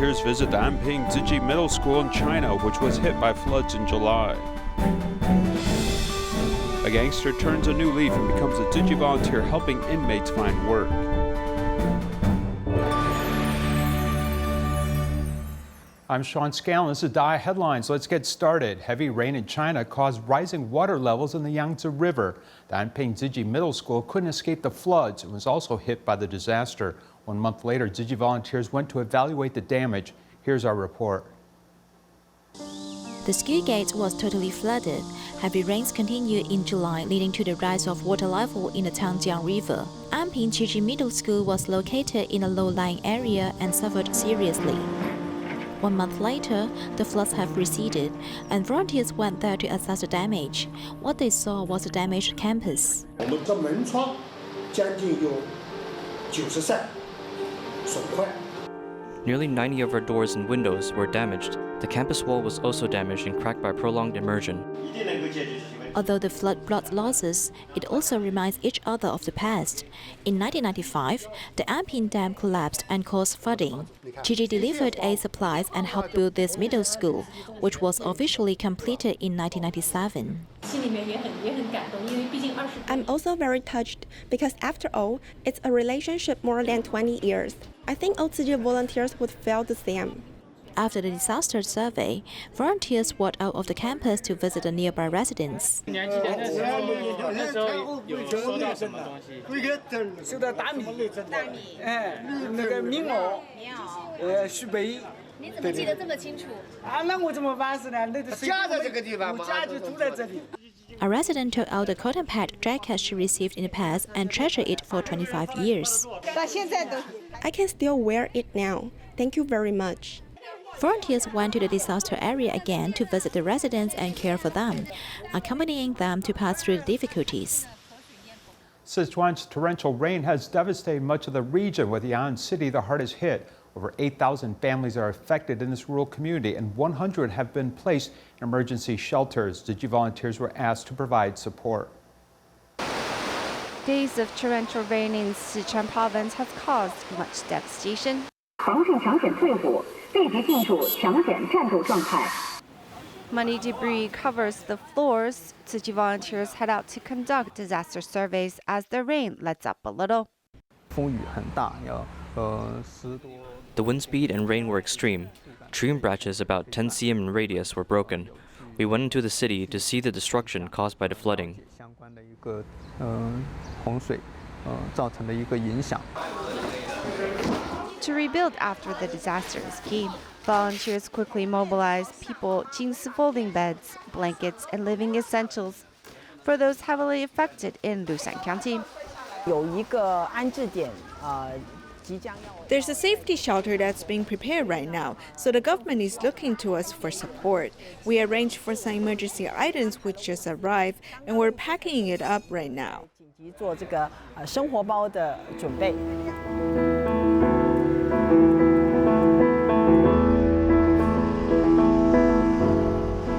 volunteers visit the Anping Tzu Chi Middle School in China, which was hit by floods in July. A gangster turns a new leaf and becomes a Tzu Chi volunteer helping inmates find work. I'm Sean Scanlan. This is DaAi Headlines. Let's get started. Heavy rain in China caused rising water levels in the Yangtze River. The Anping Tzu Chi Middle School couldn't escape the floods and was also hit by the disaster. 1 month later, Tzu Chi volunteers went to evaluate the damage. Here's our report. The school gate was totally flooded. Heavy rains continued in July, leading to the rise of water level in the Yangtze River. Anping Tzu Chi Middle School was located in a low-lying area and suffered seriously. 1 month later, the floods have receded, and volunteers went there to assess the damage. What they saw was a damaged campus. Nearly 90 of our doors and windows were damaged. The campus wall was also damaged and cracked by prolonged immersion. Although the flood brought losses, it also reminds each other of the past. In 1995, the Anping Dam collapsed and caused flooding. Tzu Chi delivered aid supplies and helped build this middle school, which was officially completed in 1997. I'm also very touched because after all, it's a relationship more than 20 years. I think all Tzu Chi volunteers would feel the same. After the disaster survey, volunteers walked out of the campus to visit the nearby residents. A resident took out the cotton pad jacket she received in the past and treasured it for 25 years. I can still wear it now. Thank you very much. Volunteers went to the disaster area again to visit the residents and care for them, accompanying them to pass through the difficulties. Sichuan's torrential rain has devastated much of the region, with Yan'an City the hardest hit. Over 8,000 families are affected in this rural community, and 100 have been placed in emergency shelters. Tzu Chi volunteers were asked to provide support. Days of torrential rain in Sichuan province has caused much devastation. Muddy debris covers the floors. Tzu Chi volunteers head out to conduct disaster surveys as the rain lets up a little. The wind speed and rain were extreme. Tree and branches about 10 cm in radius were broken. We went into the city to see the destruction caused by the flooding. To rebuild after the disaster is key. Volunteers quickly mobilized people, folding beds, blankets, and living essentials for those heavily affected in Lushan County. There's a safety shelter that's being prepared right now, so the government is looking to us for support. We arranged for some emergency items which just arrived, and we're packing it up right now.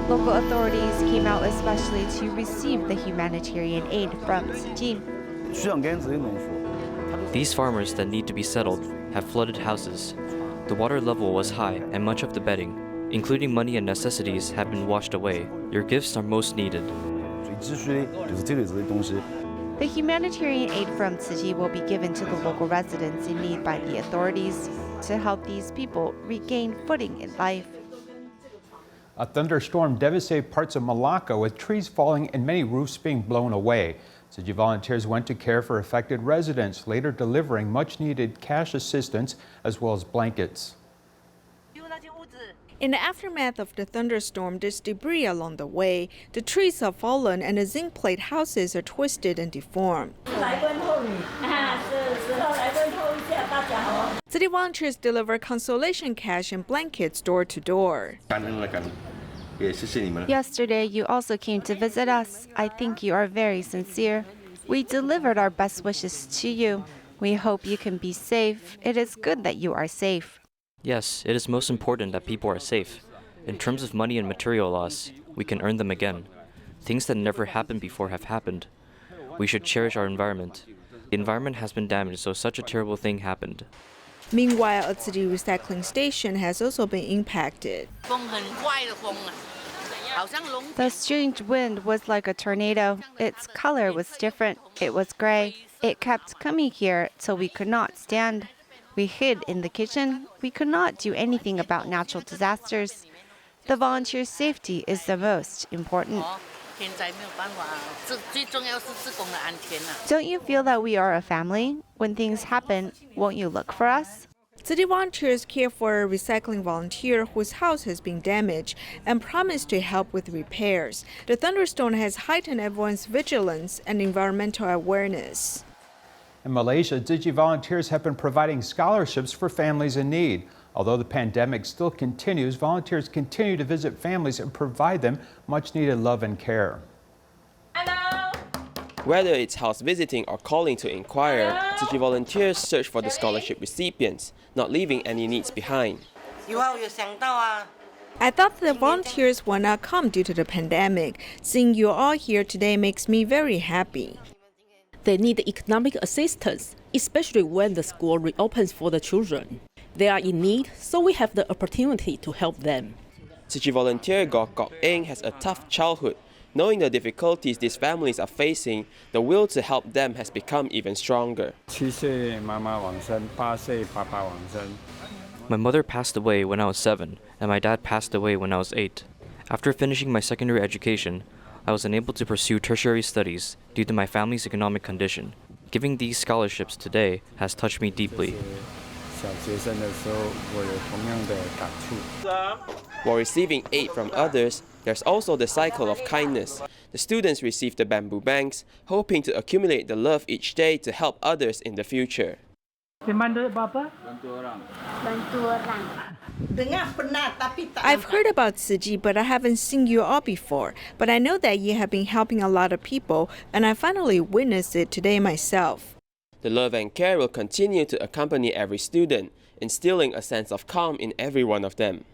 Local authorities came out especially to receive the humanitarian aid from Tzu Chi. These farmers that need to be settled have flooded houses. The water level was high and much of the bedding, including money and necessities, have been washed away. Your gifts are most needed. The humanitarian aid from Tzu Chi will be given to the local residents in need by the authorities to help these people regain footing in life. A thunderstorm devastated parts of Malacca, with trees falling and many roofs being blown away. Tzu Chi volunteers went to care for affected residents, later delivering much-needed cash assistance as well as blankets. In the aftermath of the thunderstorm, there's debris along the way. The trees have fallen and the zinc plate houses are twisted and deformed. City volunteers deliver consolation cash and blankets door to door. Yesterday, you also came to visit us. I think you are very sincere. We delivered our best wishes to you. We hope you can be safe. It is good that you are safe. Yes, it is most important that people are safe. In terms of money and material loss, we can earn them again. Things that never happened before have happened. We should cherish our environment. The environment has been damaged, so such a terrible thing happened. Meanwhile, a Tzu Chi recycling station has also been impacted. The strange wind was like a tornado. Its color was different. It was gray. It kept coming here till we could not stand. We hid in the kitchen. We could not do anything about natural disasters. The volunteers' safety is the most important. Don't you feel that we are a family? When things happen, won't you look for us? Tzu Chi volunteers care for a recycling volunteer whose house has been damaged and promise to help with repairs. The thunderstorm has heightened everyone's vigilance and environmental awareness. In Malaysia, Tzu Chi volunteers have been providing scholarships for families in need. Although the pandemic still continues, volunteers continue to visit families and provide them much-needed love and care. Whether it's house visiting or calling to inquire, Tzu Chi volunteers search for the scholarship recipients, not leaving any needs behind. I thought the volunteers would not come due to the pandemic. Seeing you all here today makes me very happy. They need economic assistance, especially when the school reopens for the children. They are in need, so we have the opportunity to help them. Tzu Chi volunteer Goh Kok Eng has a tough childhood. Knowing the difficulties these families are facing, the will to help them has become even stronger. My mother passed away when I was 7, and my dad passed away when I was 8. After finishing my secondary education, I was unable to pursue tertiary studies due to my family's economic condition. Giving these scholarships today has touched me deeply. While receiving aid from others, there's also the cycle of kindness. The students receive the bamboo banks, hoping to accumulate the love each day to help others in the future. I've heard about Tzu Chi, but I haven't seen you all before. But I know that you have been helping a lot of people, and I finally witnessed it today myself. The love and care will continue to accompany every student, instilling a sense of calm in every one of them.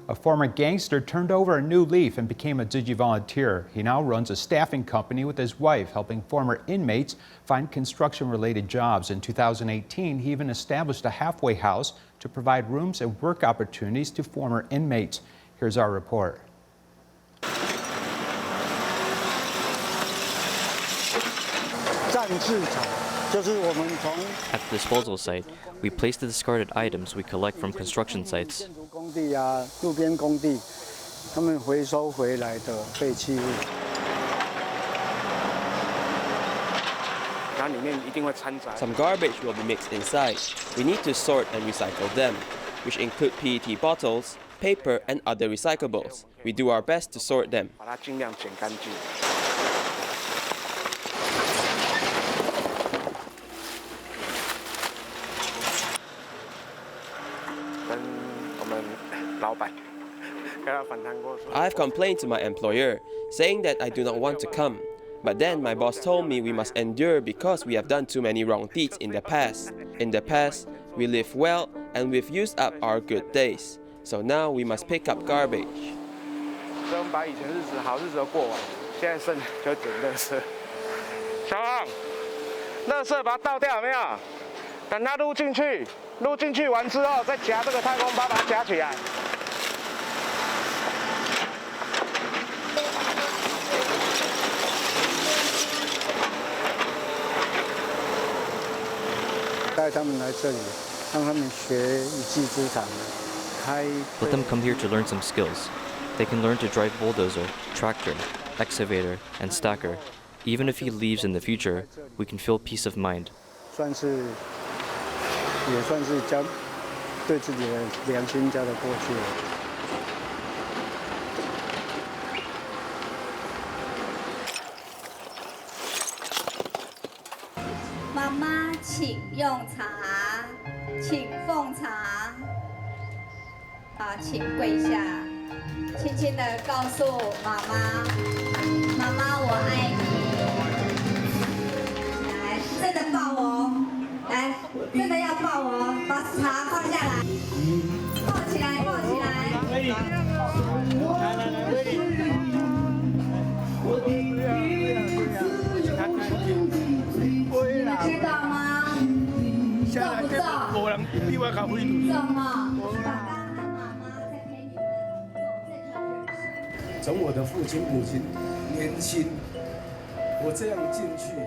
A former gangster turned over a new leaf and became a Tzu Chi volunteer. He now runs a staffing company with his wife, helping former inmates find construction-related jobs. In 2018, he even established a halfway house to provide rooms and work opportunities to former inmates. Here's our report. At the disposal site, we place the discarded items we collect from construction sites. Some garbage will be mixed inside. We need to sort and recycle them, which include PET bottles, paper, and other recyclables. We do our best to sort them. I've complained to my employer, saying that I do not want to come. But then my boss told me we must endure because we have done too many wrong deeds in the past. In the past, we lived well and we've used up our good days. So now we must pick up garbage. Let them come here to learn some skills. They can learn to drive bulldozer, tractor, excavator, and stacker. Even if he leaves in the future, we can feel peace of mind. Mama, 请用茶，请奉茶。好，请跪下，轻轻地告诉妈妈，妈妈我爱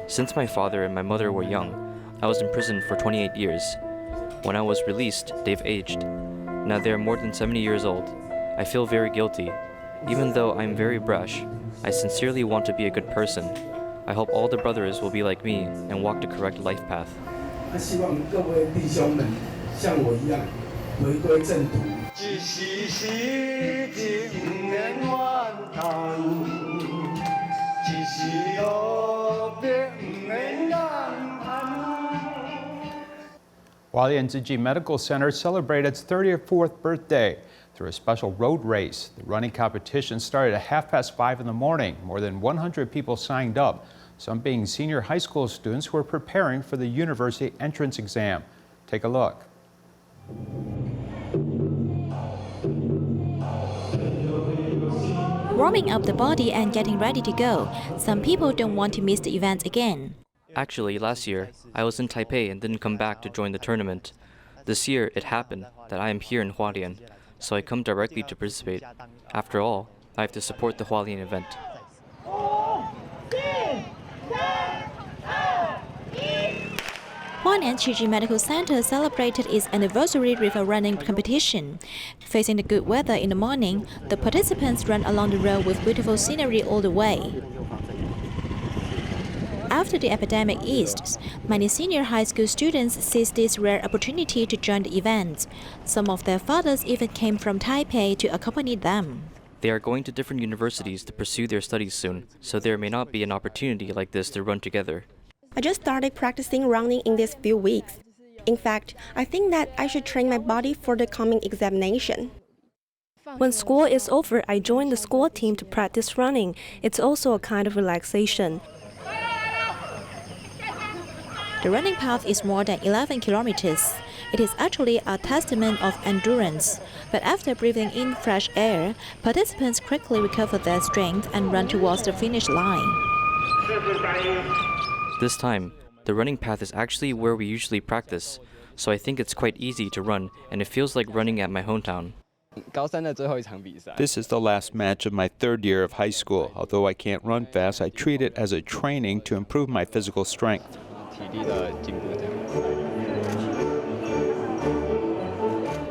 Since my father and my mother were young, I was in prison for 28 years. When I was released, they've aged. Now they are more than 70 years old. I feel very guilty. Even though I'm very brash, I sincerely want to be a good person. I hope all the brothers will be like me and walk the correct life path. Hualien Tzu Chi Medical Center celebrated its 34th birthday through a special road race. The running competition started at 5:30 in the morning. More than 100 people signed up, some being senior high school students who are preparing for the university entrance exam. Take a look. Warming up the body and getting ready to go. Some people don't want to miss the event again. Actually, last year, I was in Taipei and didn't come back to join the tournament. This year, it happened that I am here in Hualien, so I come directly to participate. After all, I have to support the Hualien event. Hualien Tzu Chi Medical Center celebrated its anniversary river running competition. Facing the good weather in the morning, the participants ran along the road with beautiful scenery all the way. After the epidemic eased, many senior high school students seized this rare opportunity to join the event. Some of their fathers even came from Taipei to accompany them. They are going to different universities to pursue their studies soon, so there may not be an opportunity like this to run together. I just started practicing running in these few weeks. In fact, I think that I should train my body for the coming examination. When school is over, I join the school team to practice running. It's also a kind of relaxation. The running path is more than 11 kilometers. It is actually a testament of endurance. But after breathing in fresh air, participants quickly recover their strength and run towards the finish line. This time, the running path is actually where we usually practice, so I think it's quite easy to run and it feels like running at my hometown. This is the last match of my third year of high school. Although I can't run fast, I treat it as a training to improve my physical strength.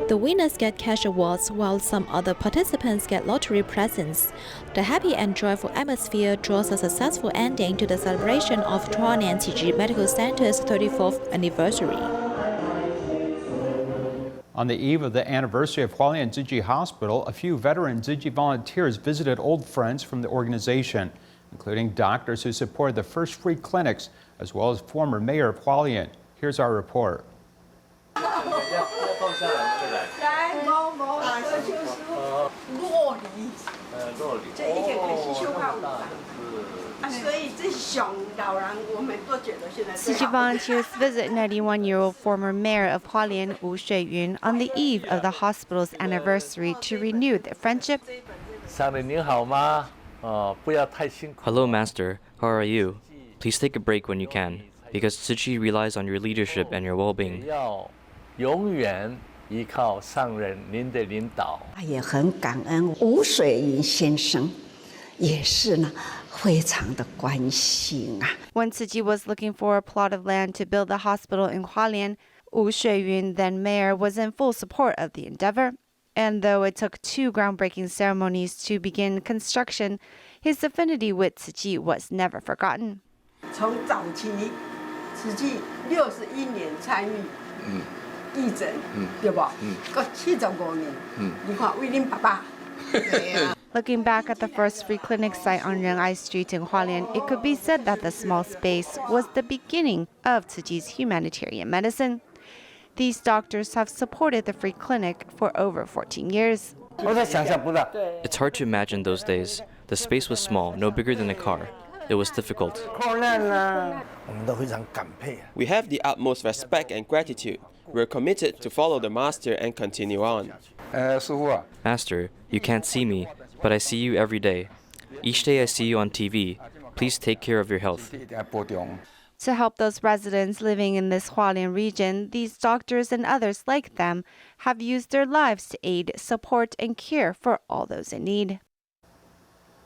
The winners get cash awards while some other participants get lottery prizes. The happy and joyful atmosphere draws a successful ending to the celebration of Hualien Tzu Chi Medical Center's 34th anniversary. On the eve of the anniversary of Hualien Tzu Chi Hospital, a few veteran Tzu Chi volunteers visited old friends from the organization, including doctors who supported the first free clinics, as well as former mayor of Hualien. Here's our report. Tzu Chi volunteers visit 91-year-old former mayor of Hualien, Wu Shuiyun, on the eve of the hospital's anniversary to renew their friendship. Hello, Master. How are you? Please take a break when you can, because Tzu Chi relies on your leadership and your well-being. 依靠上人您的领导，也很感恩吴水云先生，也是呢非常的关心啊。 When Tzu Chi was looking for a plot of land to build the hospital in Hualien, Wu Shuiyun, then mayor, was in full support of the endeavor. And though it took 2 groundbreaking ceremonies to begin construction, his affinity with Tzu Chi was never forgotten. 从早期，实际61年参与。义诊，对不？个75年，你看为恁爸爸。Looking back at the first free clinic site on Ren'ai Street in Hualien, it could be said that the small space was the beginning of Tzu Chi's humanitarian medicine. These doctors have supported the free clinic for over 14 years. It's hard to imagine those days. The space was small, no bigger than a car. It was difficult. We have the utmost respect and gratitude. We're committed to follow the Master and continue on. Master, you can't see me, but I see you every day. Each day I see you on TV. Please take care of your health. To help those residents living in this Hualien region, these doctors and others like them have used their lives to aid, support, and care for all those in need.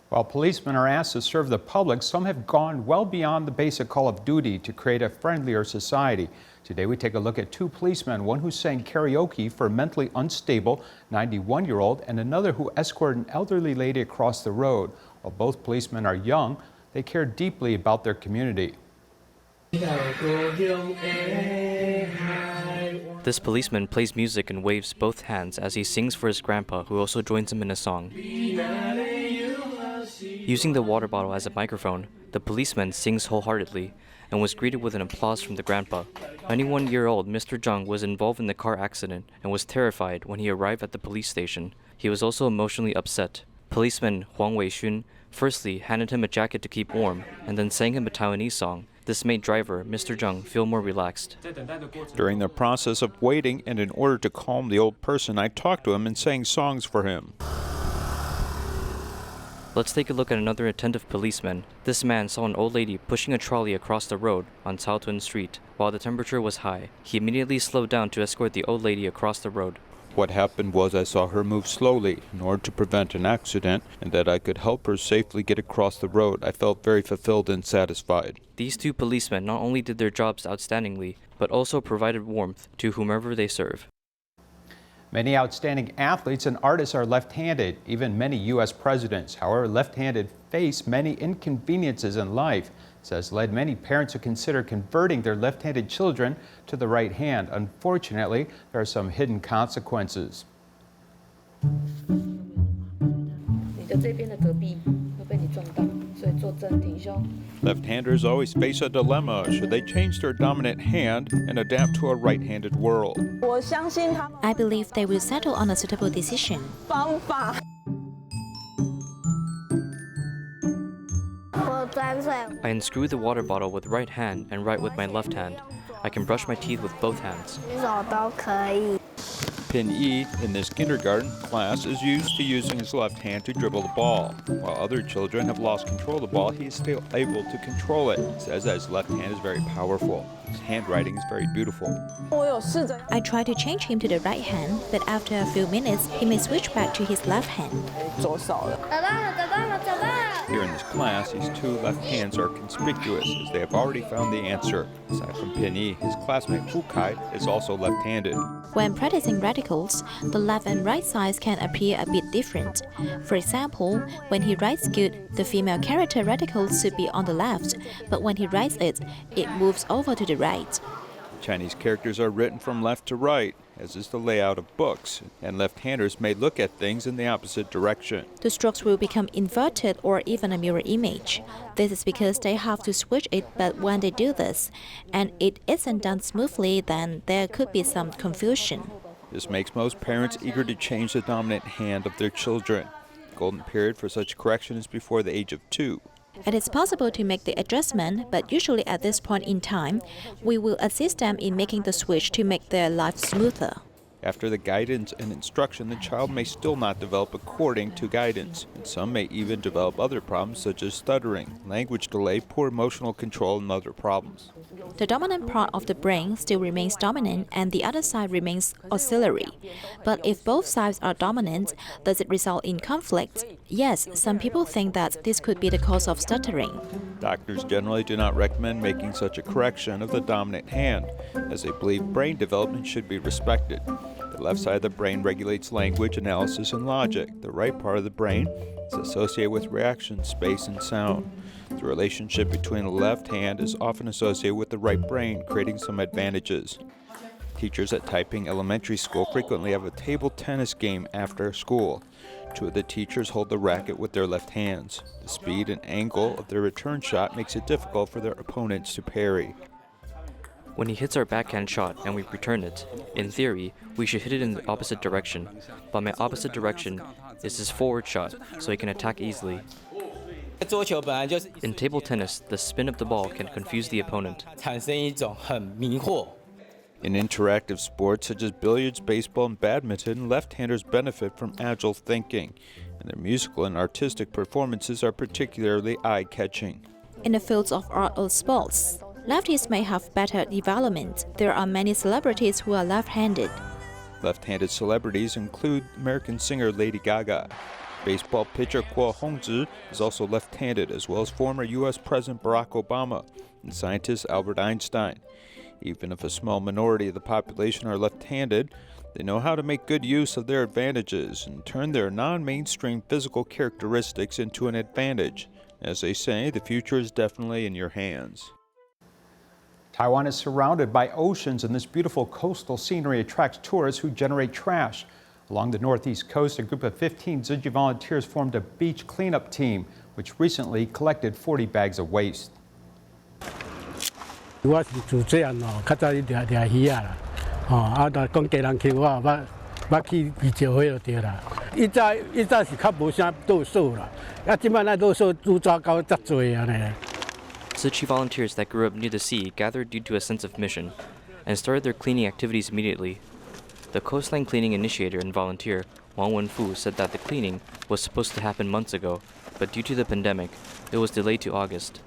While policemen are asked to serve the public, some have gone well beyond the basic call of duty to create a friendlier society. Today we take a look at two policemen, one who sang karaoke for a mentally unstable 91-year-old and another who escorted an elderly lady across the road. While both policemen are young, they care deeply about their community. This policeman plays music and waves both hands as he sings for his grandpa, who also joins him in a song. Using the water bottle as a microphone, the policeman sings wholeheartedly and was greeted with an applause from the grandpa. 91-year-old Mr. Zhang was involved in the car accident and was terrified when he arrived at the police station. He was also emotionally upset. Policeman Huang Weixun firstly handed him a jacket to keep warm and then sang him a Taiwanese song. This made driver, Mr. Zhang, feel more relaxed. During the process of waiting and in order to calm the old person, I talked to him and sang songs for him. Let's take a look at another attentive policeman. This man saw an old lady pushing a trolley across the road on Caotun Street while the temperature was high. He immediately slowed down to escort the old lady across the road. What happened was I saw her move slowly in order to prevent an accident, and that I could help her safely get across the road. I felt very fulfilled and satisfied. These two policemen not only did their jobs outstandingly, but also provided warmth to whomever they serve. Many outstanding athletes and artists are left-handed, even many U.S. presidents. However, left-handed face many inconveniences in life. This has led many parents to consider converting their left-handed children to the right hand. Unfortunately, there are some hidden consequences. Left-handers always face a dilemma. Should they change their dominant hand and adapt to a right-handed world? I believe they will settle on a suitable decision. I unscrew the water bottle with right hand and write with my left hand. I can brush my teeth with both hands. Pin-Yi in this kindergarten class is used to using his left hand to dribble the ball. While other children have lost control of the ball, he is still able to control it. He says that his left hand is very powerful. His handwriting is very beautiful. I try to change him to the right hand, but after a few minutes, he may switch back to his left hand. Here in this class, his two left hands are conspicuous as they have already found the answer. Aside from Pin-Yi, his classmate Fu Kai is also left-handed. When practicing radicals, the left and right sides can appear a bit different. For example, when he writes good, the female character radical should be on the left, but when he writes it, it moves over to the right. Chinese characters are written from left to right, as is the layout of books, and left-handers may look at things in the opposite direction. The strokes will become inverted or even a mirror image. This is because they have to switch it, but when they do this, and it isn't done smoothly, then there could be some confusion. This makes most parents eager to change the dominant hand of their children. The golden period for such correction is before the age of 2. It is possible to make the adjustment, but usually at this point in time, we will assist them in making the switch to make their life smoother. After the guidance and instruction, the child may still not develop according to guidance, and some may even develop other problems such as stuttering, language delay, poor emotional control, and other problems. The dominant part of the brain still remains dominant and the other side remains auxiliary. But if both sides are dominant, does it result in conflict? Yes, some people think that this could be the cause of stuttering. Doctors generally do not recommend making such a correction of the dominant hand, as they believe brain development should be respected. The left side of the brain regulates language, analysis, and logic. The right part of the brain is associated with reaction, space, and sound. The relationship between the left hand is often associated with the right brain, creating some advantages. Teachers at Taiping Elementary School frequently have a table tennis game after school. 2 of the teachers hold the racket with their left hands. The speed and angle of their return shot makes it difficult for their opponents to parry. When he hits our backhand shot and we return it, in theory, we should hit it in the opposite direction, but my opposite direction is his forward shot, so he can attack easily. In table tennis, the spin of the ball can confuse the opponent. In interactive sports such as billiards, baseball, and badminton, left-handers benefit from agile thinking, and their musical and artistic performances are particularly eye-catching. In the fields of art or sports, Lefties may have better development. There are many celebrities who are left-handed. Left-handed celebrities include American singer Lady Gaga. Baseball pitcher Kuo Hongzhi is also left-handed, as well as former U.S. President Barack Obama and scientist Albert Einstein. Even if a small minority of the population are left-handed, they know how to make good use of their advantages and turn their non-mainstream physical characteristics into an advantage. As they say, the future is definitely in your hands. Taiwan is surrounded by oceans, and this beautiful coastal scenery attracts tourists who generate trash. Along the northeast coast, a group of 15 Tzu Chi volunteers formed a beach cleanup team, which recently collected 40 bags of waste. 我是自细汉较早去掠鱼啦，但讲家人去我捌去比石灰就对啦。以早是较无啥倒数啦，即摆咱倒数拄抓到遮多安尼。 Tzu Chi volunteers that grew up near the sea gathered due to a sense of mission and started their cleaning activities immediately. The coastline cleaning initiator and volunteer, Wang Wenfu, said that the cleaning was supposed to happen months ago, but due to the pandemic, it was delayed to August.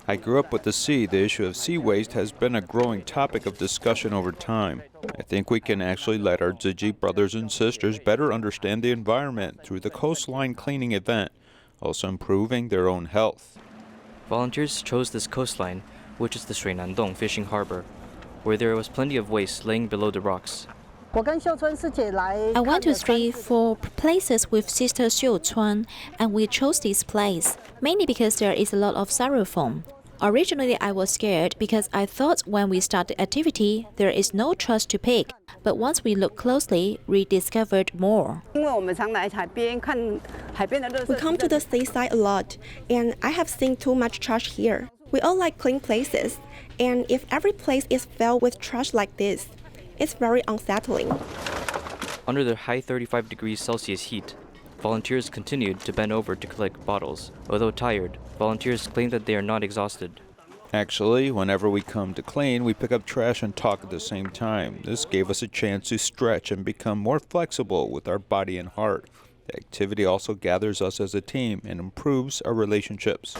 I grew up with the sea. The issue of sea waste has been a growing topic of discussion over time. I think we can actually let our Tzu Chi brothers and sisters better understand the environment through the coastline cleaning event, also improving their own health. Volunteers chose this coastline, which is the Shuinandong fishing harbor, where there was plenty of waste laying below the rocks. I went to 3-4 places with Sister Sichuan, and we chose this place, mainly because there is a lot of styrofoam. Originally, I was scared because I thought when we start the activity, there is no trash to pick. But once we looked closely, we discovered more. We come to the seaside a lot, and I have seen too much trash here. We all like clean places, and if every place is filled with trash like this, it's very unsettling. Under the high 35 degrees Celsius heat, volunteers continued to bend over to collect bottles. Although tired, volunteers claim that they are not exhausted. Actually, whenever we come to clean, we pick up trash and talk at the same time. This gave us a chance to stretch and become more flexible with our body and heart. The activity also gathers us as a team and improves our relationships.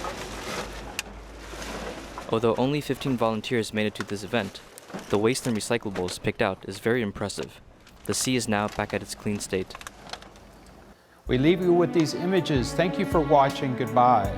Although only 15 volunteers made it to this event, the waste and recyclables picked out is very impressive. The sea is now back at its clean state. We leave you with these images. Thank you for watching. Goodbye.